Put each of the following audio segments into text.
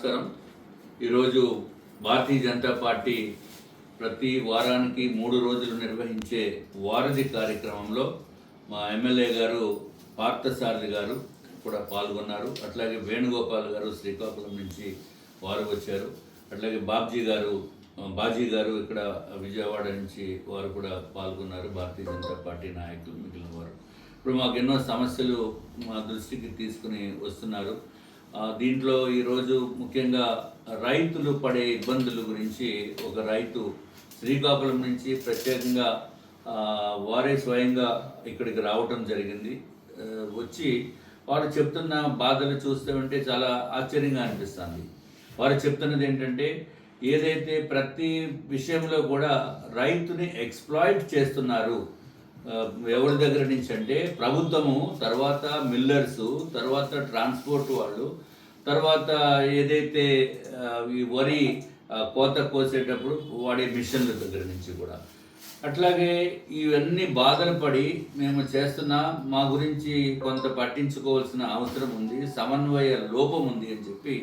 నమస్కారం. ఈరోజు భారతీయ జనతా పార్టీ ప్రతి వారానికి 3 రోజులు నిర్వహించే వారధి కార్యక్రమంలో మా ఎమ్మెల్యే గారు పార్థసారథి గారు కూడా పాల్గొన్నారు. అట్లాగే వేణుగోపాల్ గారు శ్రీకాకుళం నుంచి వారు వచ్చారు. అట్లాగే బాజీ గారు ఇక్కడ విజయవాడ నుంచి వారు కూడా పాల్గొన్నారు. భారతీయ జనతా పార్టీ నాయకులు మిగిలిన వారు ఇప్పుడు మాకు ఎన్నో సమస్యలు మా దృష్టికి తీసుకుని వస్తున్నారు. దీంట్లో ఈరోజు ముఖ్యంగా రైతులు పడే ఇబ్బందుల గురించి ఒక రైతు శ్రీకాకుళం నుంచి ప్రత్యేకంగా వారే స్వయంగా ఇక్కడికి రావటం జరిగింది. వచ్చి వారు చెప్తున్న బాధలు చూస్తూ ఉంటే చాలా ఆశ్చర్యంగా అనిపిస్తుంది. వారు చెప్తున్నది ఏంటంటే, ఏదైతే ప్రతి విషయంలో కూడా రైతుని ఎక్స్‌ప్లాయిట్ చేస్తున్నారు. ఎవరి దగ్గర నుంచి అంటే ప్రభుత్వము, తర్వాత మిల్లర్సు, తర్వాత ట్రాన్స్పోర్ట్ వాళ్ళు, తర్వాత ఏదైతే ఈ వరి కోత కోసేటప్పుడు వాడే మిషన్ల దగ్గర నుంచి కూడా. అట్లాగే ఇవన్నీ బాధలు పడి మేము చేస్తున్న మా గురించి కొంత పట్టించుకోవాల్సిన అవసరం ఉంది, సమన్వయ లోపం ఉంది అని చెప్పి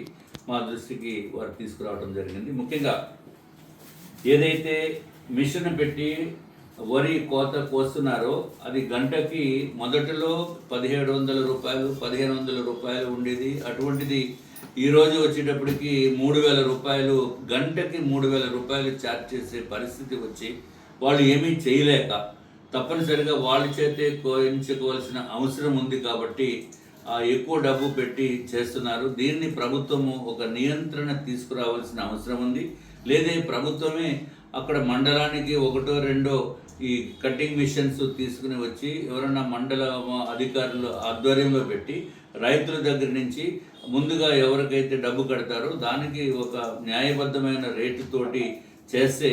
మా దృష్టికి వారు తీసుకురావడం జరిగింది. ముఖ్యంగా ఏదైతే మిషన్ పెట్టి వరి కోత కోస్తున్నారో అది గంటకి మొదటిలో 1700 రూపాయలు 1500 రూపాయలు ఉండేది. అటువంటిది ఈరోజు వచ్చేటప్పటికి 3000 రూపాయలు, గంటకి 3000 రూపాయలు ఛార్జ్ చేసే పరిస్థితి వచ్చి వాళ్ళు ఏమీ చేయలేక తప్పనిసరిగా వాళ్ళ చేతే కోయించుకోవాల్సిన అవసరం ఉంది కాబట్టి ఎక్కువ డబ్బు పెట్టి చేస్తున్నారు. దీన్ని ప్రభుత్వము ఒక నియంత్రణ తీసుకురావాల్సిన అవసరం ఉంది. లేదా ప్రభుత్వమే అక్కడ మండలానికి 1-2 ఈ కటింగ్ మిషన్స్ తీసుకుని వచ్చి ఎవరైనా మండల అధికారులు ఆధ్వర్యంలో పెట్టి రైతుల దగ్గర నుంచి ముందుగా ఎవరికైతే డబ్బు కడతారో దానికి ఒక న్యాయబద్ధమైన రేటుతోటి చేస్తే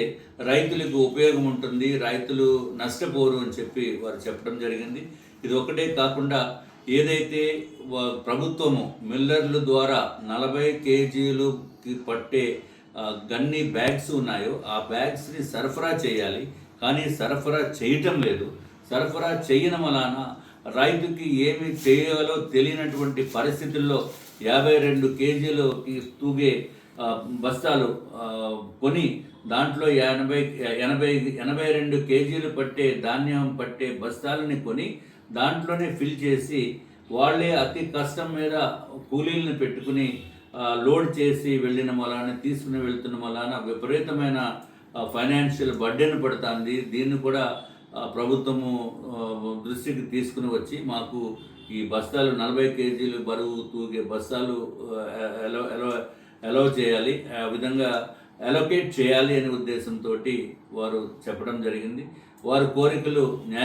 రైతులకు ఉపయోగం ఉంటుంది, రైతులు నష్టపోరు అని చెప్పి వారు చెప్పడం జరిగింది. ఇది ఒకటే కాకుండా ఏదైతే ప్రభుత్వము మిల్లర్ల ద్వారా 40 కేజీలుకి పట్టే గన్ని బ్యాగ్స్ ఉన్నాయో ఆ బ్యాగ్స్ని సరఫరా చేయాలి, కానీ సరఫరా చేయటం లేదు. సరఫరా చేయడం వలన రైతుకి ఏమి చేయాలో తెలియనటువంటి పరిస్థితుల్లో 52 కేజీలకి తూగే బస్తాలు కొని దాంట్లో 82 కేజీలు పట్టే ధాన్యం పట్టే బస్తాలని కొని దాంట్లోనే ఫిల్ చేసి వాళ్ళే అతి కష్టం మీద కూలీలను పెట్టుకుని లోడ్ చేసి వెళ్ళిన వలన, తీసుకుని వెళ్తున్న వలన విపరీతమైన ఫైనాన్షియల్ బర్డెన్ పడుతుంది. దీన్ని కూడా ప్రభుత్వము దృష్టికి తీసుకుని వచ్చి మాకు ఈ బస్తాలు 40 కేజీలు బరువు తూగే బస్తాలు అలౌ చేయాలి, ఆ విధంగా అలొకేట్ చేయాలి అనే ఉద్దేశంతో వారు చెప్పడం జరిగింది. వారి కోరికలు